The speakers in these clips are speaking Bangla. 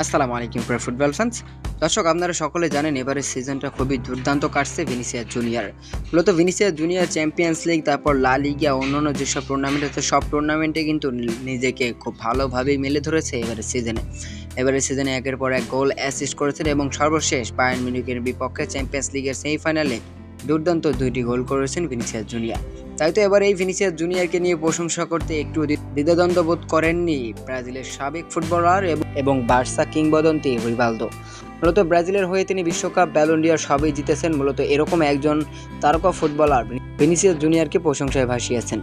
আসসালামু আলাইকুম প্রিয় ফুটবল ফ্যান্স। দর্শক, আপনারা সকলে জানেন এবারের সিজনটা খুবই দুর্দান্ত কাটছে ভিনিসিয়াস জুনিয়র। মূলত ভিনিসিয়াস জুনিয়র চ্যাম্পিয়ন্স লিগ, তারপর লা লিগা, অন্যান্য যেসব টুর্নামেন্ট আছে সব টুর্নামেন্টে কিন্তু নিজেকে খুব ভালোভাবেই মেলে ধরেছে এবারের সিজনে একের পর এক গোল অ্যাসিস্ট করেছেন এবং সর্বশেষ বায়ার্ন মিউনিখের বিপক্ষে চ্যাম্পিয়ন্স লিগের সেমিফাইনালে দুর্দান্ত 2টি গোল করেছেন ভিনিসিয়াস জুনিয়র। তাই তো এবার এই ভিনিসিয়াস জুনিয়রকে নিয়ে প্রশংসা করতে একটু দ্বিধাদ্বন্দ্ব বোধ করেননি ব্রাজিলের সাবেক ফুটবলার এবং বার্সা কিংবদন্তি রিভালদো। মূলত ব্রাজিলের হয়ে তিনি বিশ্বকাপ, ব্যালন ডি'অর সবই জিতেছেন। মূলত এরকম একজন তারকা ফুটবলার ভিনিসিয়াস জুনিয়রকে প্রশংসায় ভাসিয়েছেন।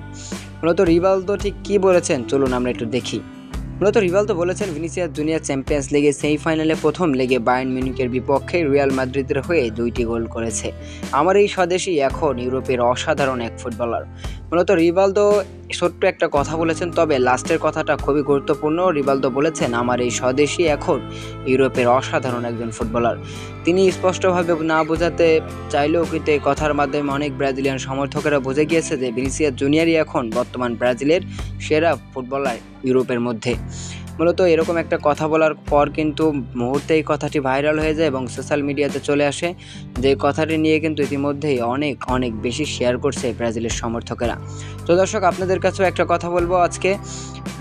মূলত রিভালদো ঠিক কি বলেছেন চলুন আমরা একটু দেখি। মূলত রিভালদো বলেছেন, ভিনিসিয়াস জুনিয়র চ্যাম্পিয়ন্স লিগের সেমিফাইনালে প্রথম লেগে বায়ার্ন মিউনিখের বিপক্ষে রিয়াল মাদ্রিদের হয়ে 2টি গোল করেছে। আমার এই স্বদেশী এখন ইউরোপের অসাধারণ এক ফুটবলার। মূলত রিভালদো ছোট্ট একটা কথা বলেছেন, তবে লাস্টের কথাটা খুবই গুরুত্বপূর্ণ। রিভালদো বলেছেন, আমার এই স্বদেশী এখন ইউরোপের অসাধারণ একজন ফুটবলার। তিনি স্পষ্টভাবে না বোঝাতে চাইলেও কিন্তু এই কথার মাধ্যমে অনেক ব্রাজিলিয়ান সমর্থকেরা বুঝে গিয়েছে যে ভিনিসিয়াস জুনিয়রই এখন বর্তমান ব্রাজিলের সেরা ফুটবলার ইউরোপের মধ্যে। মূলত এরকম একটা কথা বলার পর কিন্তু মুহূর্তে এই কথাটি ভাইরাল হয়ে যায় এবং সোশ্যাল মিডিয়াতে চলে আসে, যে কথাটি নিয়ে কিন্তু ইতিমধ্যেই অনেক বেশি শেয়ার করছে ব্রাজিলের সমর্থকেরা। তো দর্শক, আপনাদের কাছেও একটা কথা বলবো আজকে,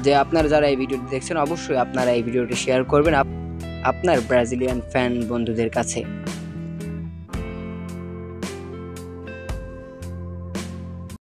যে আপনারা যারা এই ভিডিওটি দেখছেন অবশ্যই আপনারা এই ভিডিওটি শেয়ার করবেন আপনার ব্রাজিলিয়ান ফ্যান বন্ধুদের কাছে।